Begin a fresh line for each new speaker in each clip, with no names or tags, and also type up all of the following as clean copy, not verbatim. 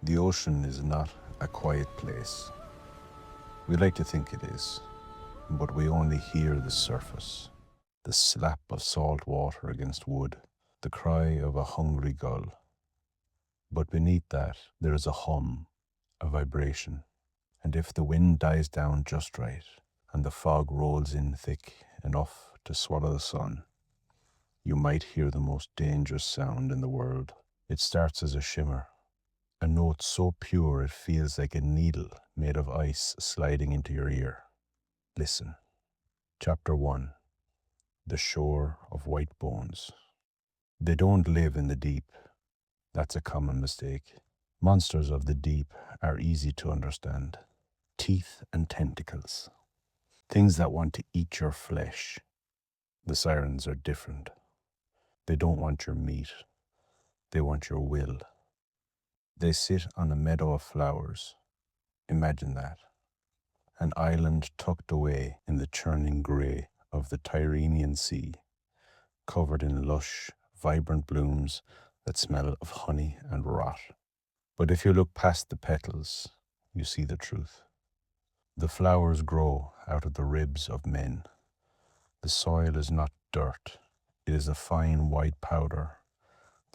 The ocean is not a quiet place. We like to think it is, but we only hear the surface, the slap of salt water against wood, the cry of a hungry gull. But beneath that, there is a hum, a vibration. And if the wind dies down just right, and the fog rolls in thick enough to swallow the sun, you might hear the most dangerous sound in the world. It starts as a shimmer, a note so pure it feels like a needle made of ice sliding into your ear. Listen. Chapter 1. The Shore of White Bones. They don't live in the deep. That's a common mistake. Monsters of the deep are easy to understand. Teeth and tentacles. Things that want to eat your flesh. The sirens are different. They don't want your meat. They want your will. They sit on a meadow of flowers. Imagine that. An island tucked away in the churning grey of the Tyrrhenian Sea, covered in lush, vibrant blooms that smell of honey and rot. But if you look past the petals, you see the truth. The flowers grow out of the ribs of men. The soil is not dirt. It is a fine white powder,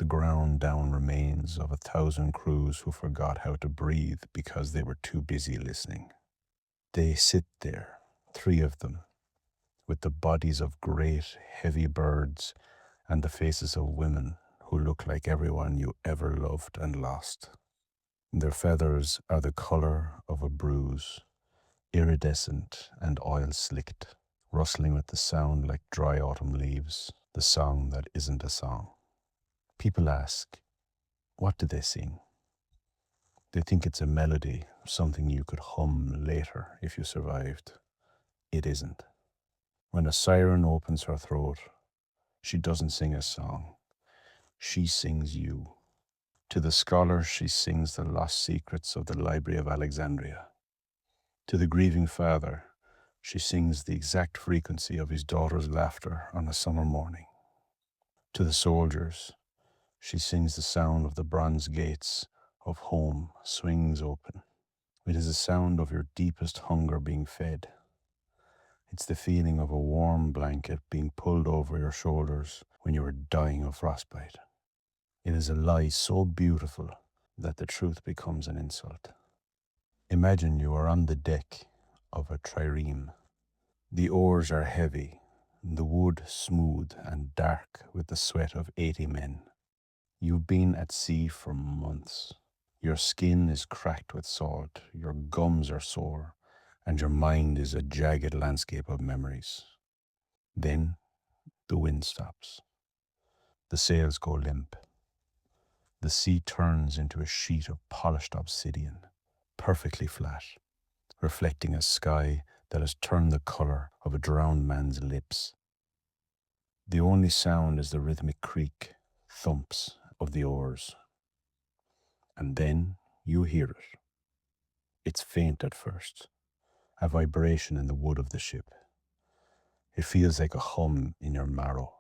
the ground down remains of 1,000 crews who forgot how to breathe because they were too busy listening. They sit there, 3 of them, with the bodies of great, heavy birds and the faces of women who look like everyone you ever loved and lost. Their feathers are the color of a bruise, iridescent and oil-slicked, rustling with the sound like dry autumn leaves, the song that isn't a song. People ask, what do they sing? They think it's a melody, something you could hum later if you survived. It isn't. When a siren opens her throat, she doesn't sing a song. She sings you. To the scholar, she sings the lost secrets of the Library of Alexandria. To the grieving father, she sings the exact frequency of his daughter's laughter on a summer morning. To the soldiers, she sings the sound of the bronze gates of home swings open. It is the sound of your deepest hunger being fed. It's the feeling of a warm blanket being pulled over your shoulders when you are dying of frostbite. It is a lie so beautiful that the truth becomes an insult. Imagine you are on the deck of a trireme. The oars are heavy, the wood smooth and dark with the sweat of 80 men. You've been at sea for months. Your skin is cracked with salt, your gums are sore, and your mind is a jagged landscape of memories. Then the wind stops. The sails go limp. The sea turns into a sheet of polished obsidian, perfectly flat, reflecting a sky that has turned the color of a drowned man's lips. The only sound is the rhythmic creak, thumps of the oars. And then you hear it. It's faint at first, a vibration in the wood of the ship. It feels like a hum in your marrow.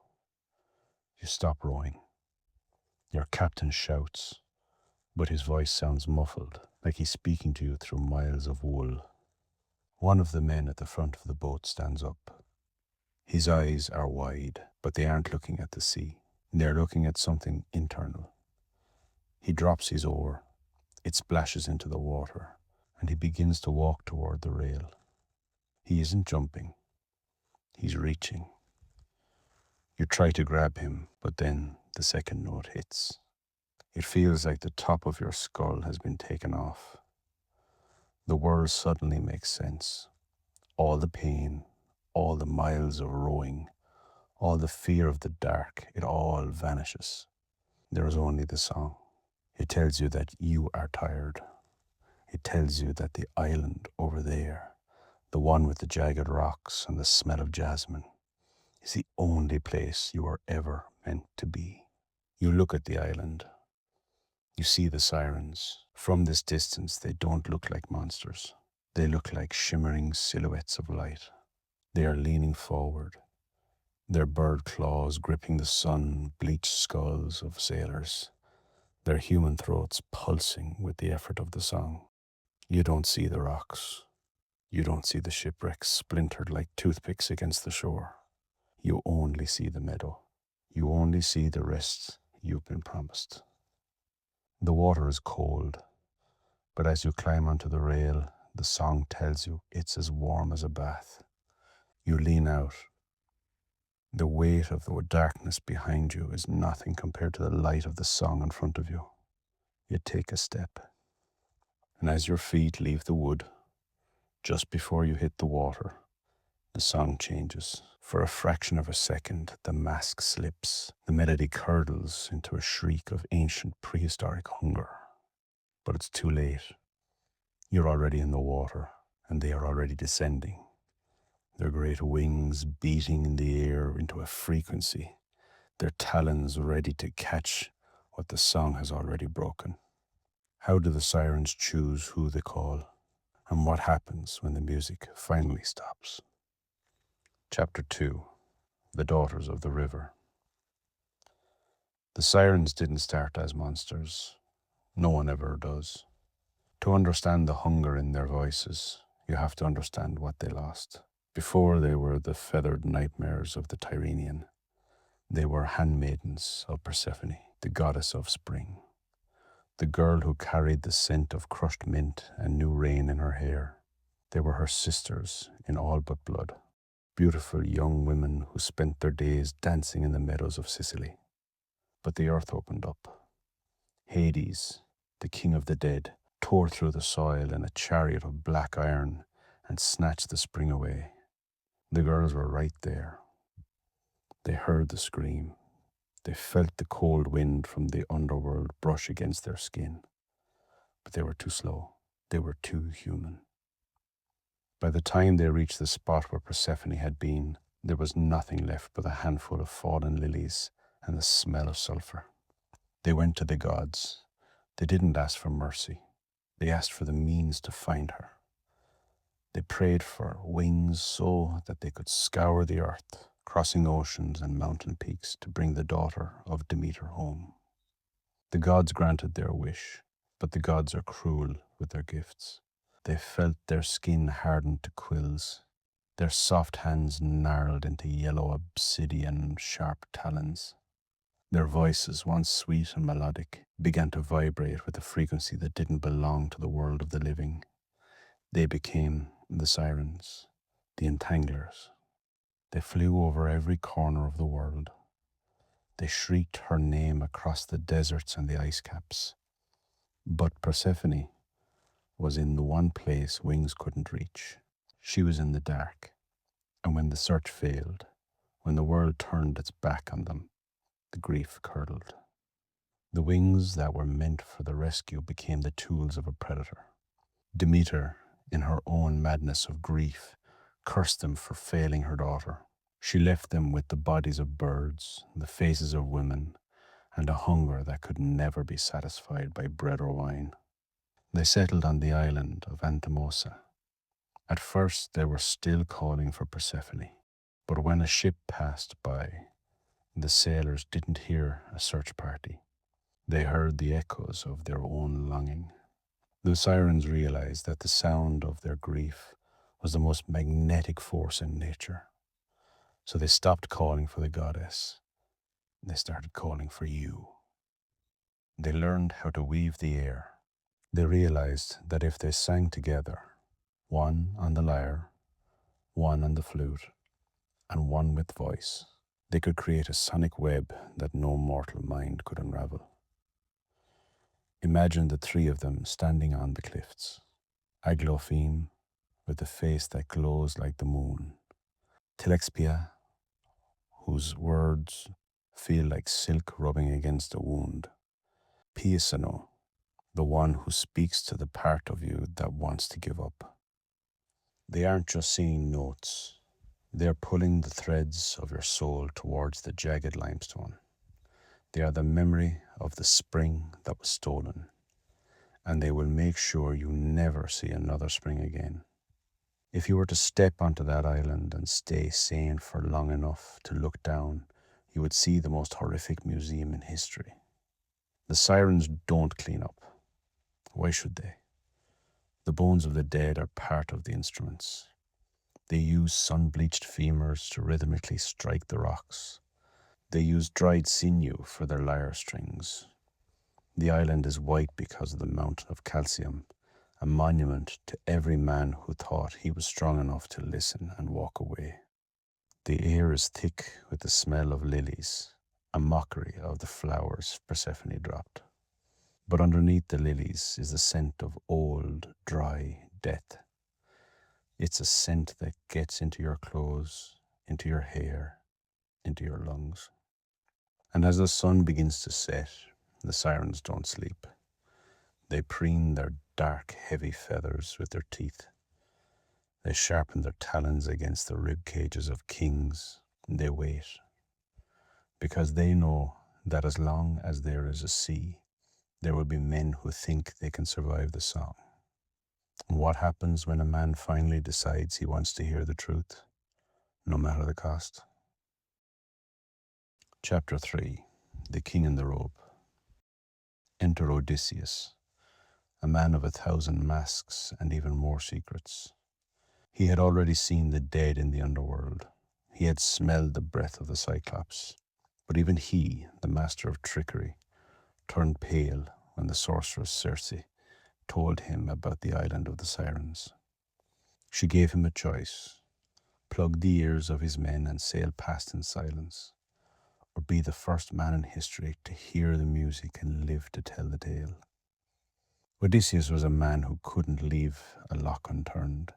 You stop rowing. Your captain shouts, but his voice sounds muffled, like he's speaking to you through miles of wool. One of the men at the front of the boat stands up. His eyes are wide, but they aren't looking at the sea. They're looking at something internal. He drops his oar. It splashes into the water, and he begins to walk toward the rail. He isn't jumping. He's reaching. You try to grab him, but then the second note hits. It feels like the top of your skull has been taken off. The world suddenly makes sense. All the pain, all the miles of rowing, all the fear of the dark, it all vanishes. There is only the song. It tells you that you are tired. It tells you that the island over there, the one with the jagged rocks and the smell of jasmine, is the only place you are ever meant to be. You look at the island. You see the sirens. From this distance, they don't look like monsters. They look like shimmering silhouettes of light. They are leaning forward, their bird claws gripping the sun-bleached skulls of sailors, their human throats pulsing with the effort of the song. You don't see the rocks. You don't see the shipwrecks splintered like toothpicks against the shore. You only see the meadow. You only see the rest you've been promised. The water is cold, but as you climb onto the rail, the song tells you it's as warm as a bath. You lean out. The weight of the darkness behind you is nothing compared to the light of the song in front of you. You take a step, and as your feet leave the wood, just before you hit the water, the song changes. For a fraction of a second, the mask slips. The melody curdles into a shriek of ancient prehistoric hunger. But it's too late. You're already in the water, and they are already descending, their great wings beating in the air into a frequency, their talons ready to catch what the song has already broken. How do the sirens choose who they call? And what happens when the music finally stops? Chapter 2. The Daughters of the River. The sirens didn't start as monsters. No one ever does. To understand the hunger in their voices, you have to understand what they lost. Before they were the feathered nightmares of the Tyrrhenian, they were handmaidens of Persephone, the goddess of spring, the girl who carried the scent of crushed mint and new rain in her hair. They were her sisters in all but blood, beautiful young women who spent their days dancing in the meadows of Sicily. But the earth opened up. Hades, the king of the dead, tore through the soil in a chariot of black iron and snatched the spring away. The girls were right there. They heard the scream. They felt the cold wind from the underworld brush against their skin. But they were too slow. They were too human. By the time they reached the spot where Persephone had been, there was nothing left but a handful of fallen lilies and the smell of sulfur. They went to the gods. They didn't ask for mercy. They asked for the means to find her. They prayed for wings so that they could scour the earth, crossing oceans and mountain peaks to bring the daughter of Demeter home. The gods granted their wish, but the gods are cruel with their gifts. They felt their skin hardened to quills, their soft hands gnarled into yellow obsidian sharp talons. Their voices, once sweet and melodic, began to vibrate with a frequency that didn't belong to the world of the living. They became the sirens, the entanglers. They flew over every corner of the world. They shrieked her name across the deserts and the ice caps. But Persephone was in the one place wings couldn't reach. She was in the dark. And when the search failed, when the world turned its back on them, the grief curdled. The wings that were meant for the rescue became the tools of a predator. Demeter, in her own madness of grief, cursed them for failing her daughter. She left them with the bodies of birds, the faces of women, and a hunger that could never be satisfied by bread or wine. They settled on the island of Antemosa. At first they were still calling for Persephone, but when a ship passed by, the sailors didn't hear a search party. They heard the echoes of their own longing. The sirens realized that the sound of their grief was the most magnetic force in nature. So they stopped calling for the goddess. They started calling for you. They learned how to weave the air. They realized that if they sang together, one on the lyre, one on the flute, and one with voice, they could create a sonic web that no mortal mind could unravel. Imagine the three of them standing on the cliffs. Aglaopheme, with a face that glows like the moon. Telexpia, whose words feel like silk rubbing against a wound. Piasano, the one who speaks to the part of you that wants to give up. They aren't just singing notes. They're pulling the threads of your soul towards the jagged limestone. They are the memory of the spring that was stolen, and they will make sure you never see another spring again. If you were to step onto that island and stay sane for long enough to look down, you would see the most horrific museum in history. The sirens don't clean up. Why should they? The bones of the dead are part of the instruments. They use sun-bleached femurs to rhythmically strike the rocks. They use dried sinew for their lyre strings. The island is white because of the mountain of calcium, a monument to every man who thought he was strong enough to listen and walk away. The air is thick with the smell of lilies, a mockery of the flowers Persephone dropped. But underneath the lilies is the scent of old, dry death. It's a scent that gets into your clothes, into your hair, into your lungs. And as the sun begins to set, the sirens don't sleep. They preen their dark, heavy feathers with their teeth. They sharpen their talons against the rib cages of kings. They wait, because they know that as long as there is a sea, there will be men who think they can survive the song. What happens when a man finally decides he wants to hear the truth, no matter the cost? Chapter 3. The King in the Robe. Enter Odysseus, a man of 1,000 masks and even more secrets. He had already seen the dead in the underworld. He had smelled the breath of the Cyclops. But even he, the master of trickery, turned pale when the sorceress Circe told him about the island of the Sirens. She gave him a choice: plug the ears of his men and sail past in silence, or be the first man in history to hear the music and live to tell the tale. Odysseus was a man who couldn't leave a lock unturned.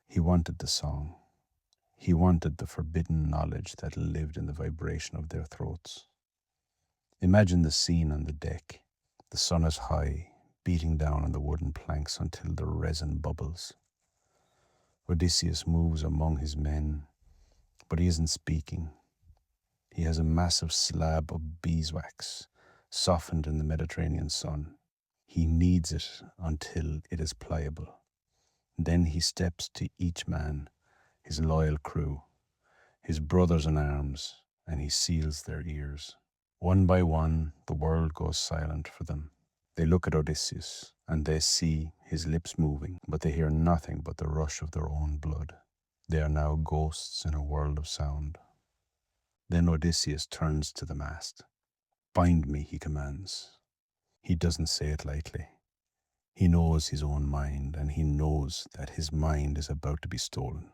He wanted the song. He wanted the forbidden knowledge that lived in the vibration of their throats. Imagine the scene on the deck. The sun is high, beating down on the wooden planks until the resin bubbles. Odysseus moves among his men, but he isn't speaking. He has a massive slab of beeswax, softened in the Mediterranean sun. He kneads it until it is pliable. Then he steps to each man, his loyal crew, his brothers in arms, and he seals their ears. One by one, the world goes silent for them. They look at Odysseus, and they see his lips moving, but they hear nothing but the rush of their own blood. They are now ghosts in a world of sound. Then Odysseus turns to the mast. "Bind me," he commands. He doesn't say it lightly. He knows his own mind, and he knows that his mind is about to be stolen.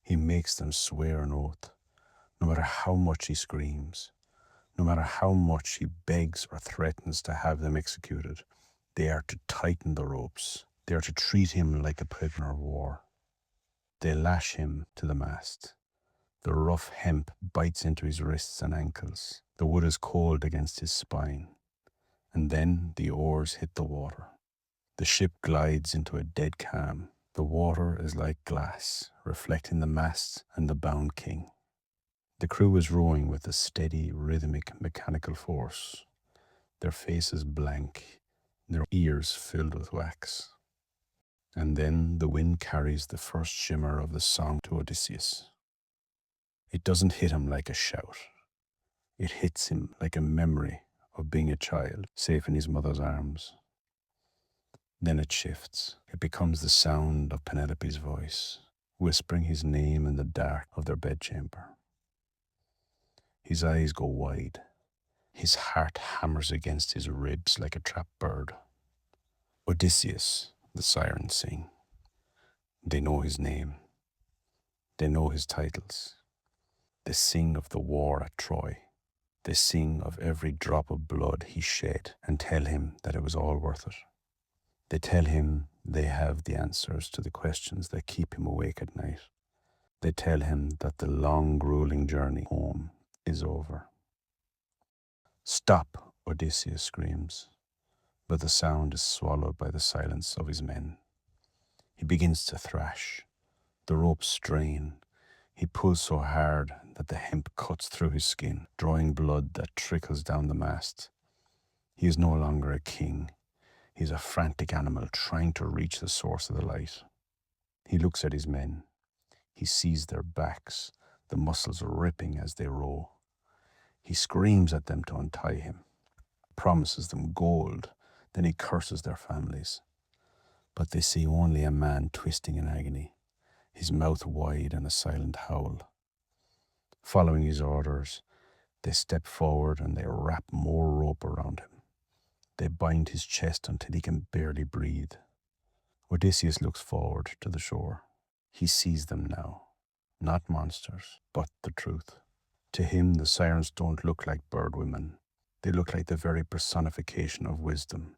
He makes them swear an oath. No matter how much he screams, no matter how much he begs or threatens to have them executed, they are to tighten the ropes. They are to treat him like a prisoner of war. They lash him to the mast. The rough hemp bites into his wrists and ankles. The wood is cold against his spine. And then the oars hit the water. The ship glides into a dead calm. The water is like glass, reflecting the mast and the bound king. The crew is rowing with a steady, rhythmic, mechanical force, their faces blank, their ears filled with wax. And then the wind carries the first shimmer of the song to Odysseus. It doesn't hit him like a shout. It hits him like a memory of being a child, safe in his mother's arms. Then it shifts. It becomes the sound of Penelope's voice, whispering his name in the dark of their bedchamber. His eyes go wide. His heart hammers against his ribs like a trapped bird. Odysseus, the sirens sing. They know his name. They know his titles. They sing of the war at Troy. They sing of every drop of blood he shed and tell him that it was all worth it. They tell him they have the answers to the questions that keep him awake at night. They tell him that the long, grueling journey home is over. "Stop!" Odysseus screams, but the sound is swallowed by the silence of his men. He begins to thrash. The ropes strain. He pulls so hard that the hemp cuts through his skin, drawing blood that trickles down the mast. He is no longer a king. He is a frantic animal trying to reach the source of the light. He looks at his men. He sees their backs, the muscles ripping as they row. He screams at them to untie him. promises them gold, then he curses their families. But they see only a man twisting in agony, his mouth wide in a silent howl. Following his orders, they step forward and they wrap more rope around him. They bind his chest until he can barely breathe. Odysseus looks forward to the shore. He sees them now, not monsters, but the truth. To him, the sirens don't look like bird women. They look like the very personification of wisdom.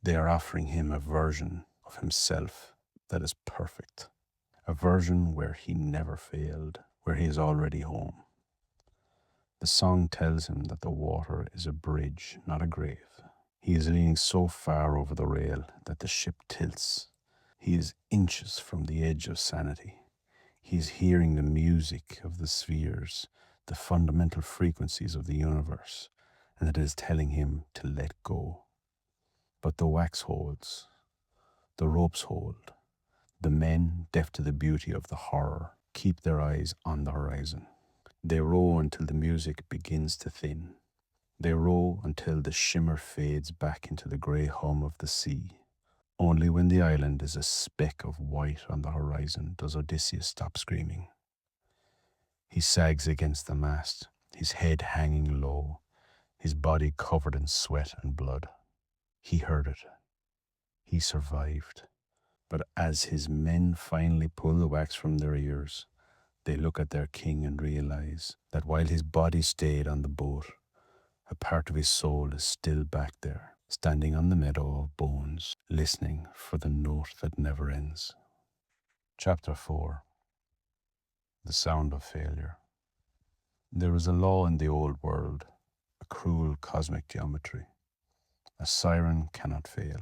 They are offering him a version of himself that is perfect, a version where he never failed, where he is already home. The song tells him that the water is a bridge, not a grave. He is leaning so far over the rail that the ship tilts. He is inches from the edge of sanity. He is hearing the music of the spheres, the fundamental frequencies of the universe, and it is telling him to let go. But the wax holds, the ropes hold. The men, deaf to the beauty of the horror, keep their eyes on the horizon. They row until the music begins to thin. They row until the shimmer fades back into the grey hum of the sea. Only when the island is a speck of white on the horizon does Odysseus stop screaming. He sags against the mast, his head hanging low, his body covered in sweat and blood. He heard it. He survived. But as his men finally pull the wax from their ears, they look at their king and realize that while his body stayed on the boat, a part of his soul is still back there, standing on the meadow of bones, listening for the note that never ends. Chapter 4. The Sound of Failure. There is a law in the old world, a cruel cosmic geometry. A siren cannot fail.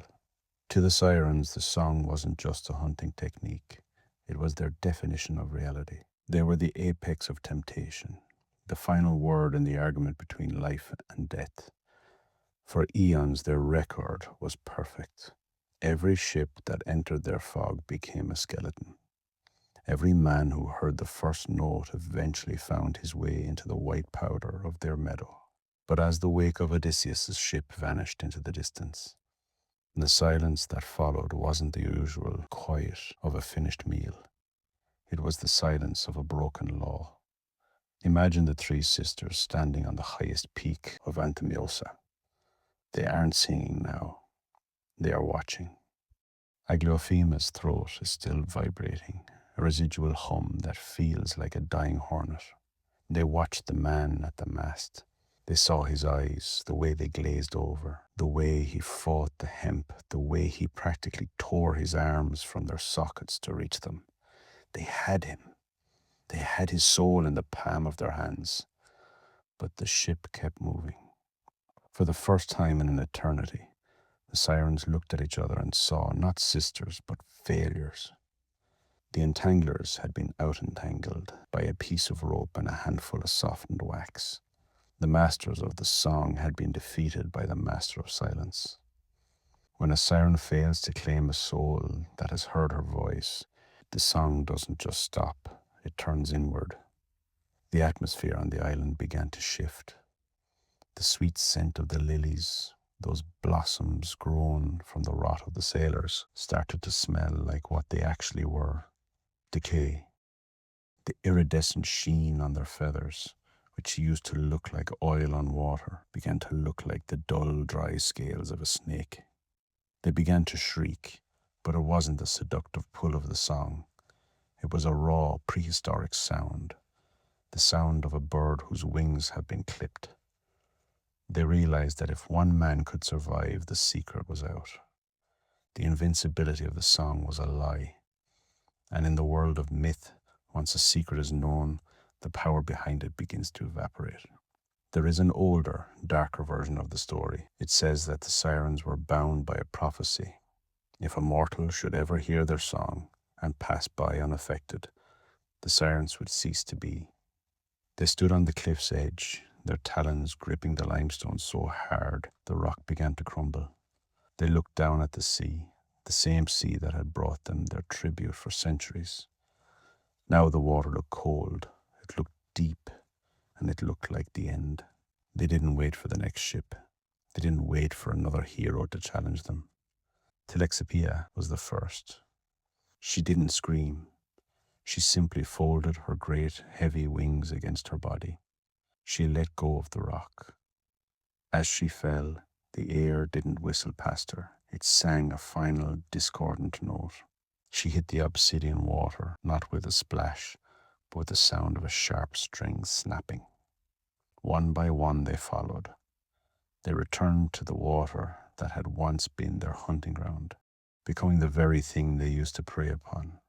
To the sirens, the song wasn't just a hunting technique. It was their definition of reality. They were the apex of temptation, the final word in the argument between life and death. For eons, their record was perfect. Every ship that entered their fog became a skeleton. Every man who heard the first note eventually found his way into the white powder of their meadow. But as the wake of Odysseus' ship vanished into the distance, the silence that followed wasn't the usual quiet of a finished meal. It was the silence of a broken law. Imagine the three sisters standing on the highest peak of Anthemiosa. They aren't singing now. They are watching. Aglaophima's throat is still vibrating, a residual hum that feels like a dying hornet. They watched the man at the mast. They saw his eyes, the way they glazed over, the way he fought the hemp, the way he practically tore his arms from their sockets to reach them. They had him. They had his soul in the palm of their hands. But the ship kept moving. For the first time in an eternity, the sirens looked at each other and saw not sisters, but failures. The entanglers had been out-entangled by a piece of rope and a handful of softened wax. The masters of the song had been defeated by the master of silence. When a siren fails to claim a soul that has heard her voice, the song doesn't just stop, it turns inward. The atmosphere on the island began to shift. The sweet scent of the lilies, those blossoms grown from the rot of the sailors, started to smell like what they actually were: decay. The iridescent sheen on their feathers, which used to look like oil on water, began to look like the dull, dry scales of a snake. They began to shriek, but it wasn't the seductive pull of the song. It was a raw, prehistoric sound, the sound of a bird whose wings have been clipped. They realized that if one man could survive, the secret was out. The invincibility of the song was a lie. And in the world of myth, once a secret is known, the power behind it begins to evaporate. There is an older, darker version of the story. It says that the sirens were bound by a prophecy. If a mortal should ever hear their song and pass by unaffected, the sirens would cease to be. They stood on the cliff's edge, their talons gripping the limestone so hard the rock began to crumble. They looked down at the same sea that had brought them their tribute for centuries. Now the water looked cold, it looked deep, and it looked like the end. They didn't wait for the next ship. They didn't wait for another hero to challenge them. Telexipia was the first. She didn't scream. She simply folded her great, heavy wings against her body. She let go of the rock. As she fell, the air didn't whistle past her. It sang a final, discordant note. She hit the obsidian water, not with a splash, but with the sound of a sharp string snapping. One by one they followed. They returned to the water that had once been their hunting ground, becoming the very thing they used to prey upon: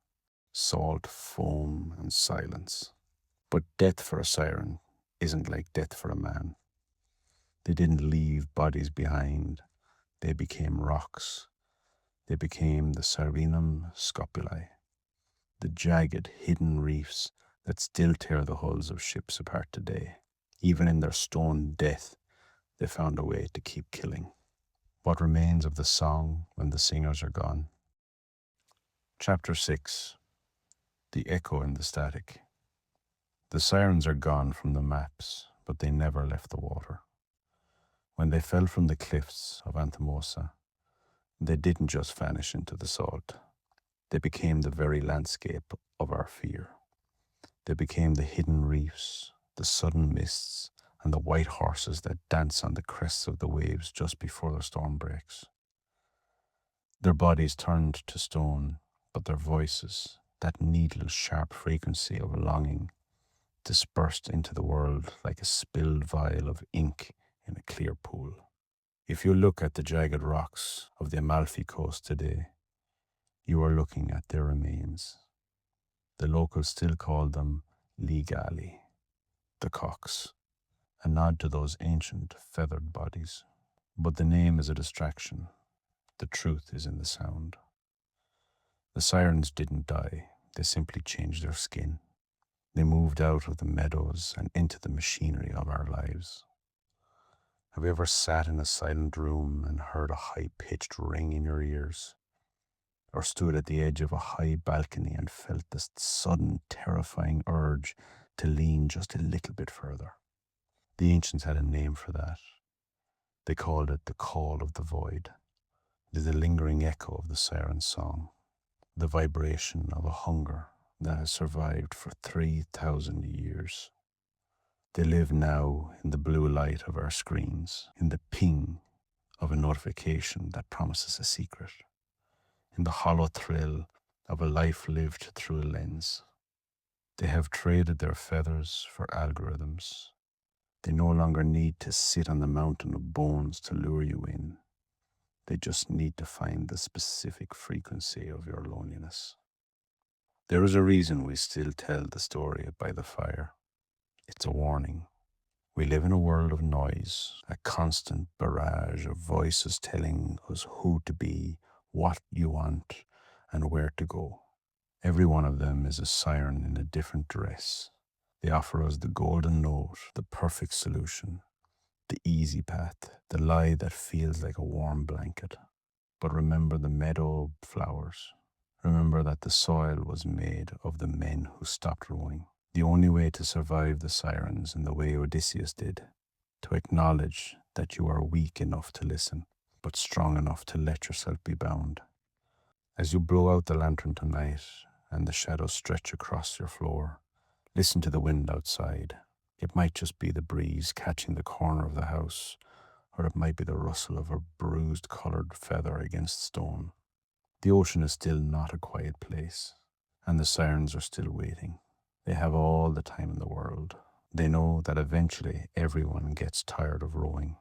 salt, foam, and silence. But death for a siren isn't like death for a man. They didn't leave bodies behind. They became rocks. They became the Sarinum scopuli, the jagged, hidden reefs that still tear the hulls of ships apart today. Even in their stone death, they found a way to keep killing. What remains of the song when the singers are gone? Chapter 6. The Echo in the Static. The sirens are gone from the maps, but they never left the water. When they fell from the cliffs of Anthemosa, they didn't just vanish into the salt. They became the very landscape of our fear. They became the hidden reefs, the sudden mists, and the white horses that dance on the crests of the waves just before the storm breaks. Their bodies turned to stone, but their voices, that needle-sharp frequency of longing, dispersed into the world like a spilled vial of ink in a clear pool. If you look at the jagged rocks of the Amalfi Coast today, you are looking at their remains. The locals still call them ligali, the cocks, a nod to those ancient feathered bodies. But the name is a distraction. The truth is in the sound. The sirens didn't die. They simply changed their skin. They moved out of the meadows and into the machinery of our lives. Have you ever sat in a silent room and heard a high-pitched ring in your ears? Or stood at the edge of a high balcony and felt this sudden, terrifying urge to lean just a little bit further? The ancients had a name for that. They called it the call of the void. It is the lingering echo of the siren's song, the vibration of a hunger that has survived for 3,000 years. They live now in the blue light of our screens, in the ping of a notification that promises a secret, in the hollow thrill of a life lived through a lens. They have traded their feathers for algorithms. They no longer need to sit on the mountain of bones to lure you in. They just need to find the specific frequency of your loneliness. There is a reason we still tell the story by the fire. It's a warning. We live in a world of noise, a constant barrage of voices telling us who to be, what you want, and where to go. Every one of them is a siren in a different dress. They offer us the golden note, the perfect solution, the easy path, the lie that feels like a warm blanket. But remember the meadow flowers. Remember that the soil was made of the men who stopped rowing. The only way to survive the sirens in the way Odysseus did, to acknowledge that you are weak enough to listen, but strong enough to let yourself be bound. As you blow out the lantern tonight and the shadows stretch across your floor, listen to the wind outside. It might just be the breeze catching the corner of the house, or it might be the rustle of a bruised colored feather against stone. The ocean is still not a quiet place, and the sirens are still waiting. They have all the time in the world. They know that eventually everyone gets tired of rowing.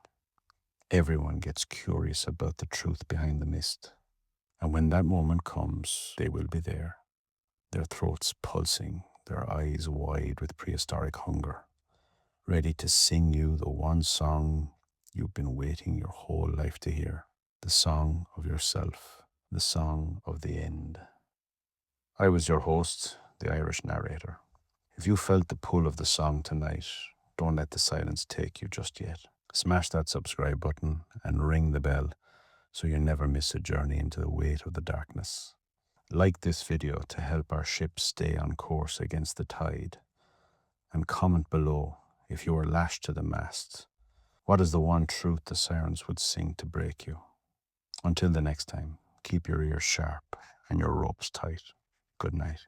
Everyone gets curious about the truth behind the mist. And when that moment comes, they will be there, their throats pulsing, their eyes wide with prehistoric hunger, ready to sing you the one song you've been waiting your whole life to hear, the song of yourself, the song of the end. I was your host, the Irish Narrator. If you felt the pull of the song tonight, don't let the silence take you just yet. Smash that subscribe button and ring the bell so you never miss a journey into the weight of the darkness. Like this video to help our ship stay on course against the tide, and comment below if you are lashed to the mast What is the one truth the sirens would sing to break you? Until the next time, keep your ears sharp and your ropes tight. Good night.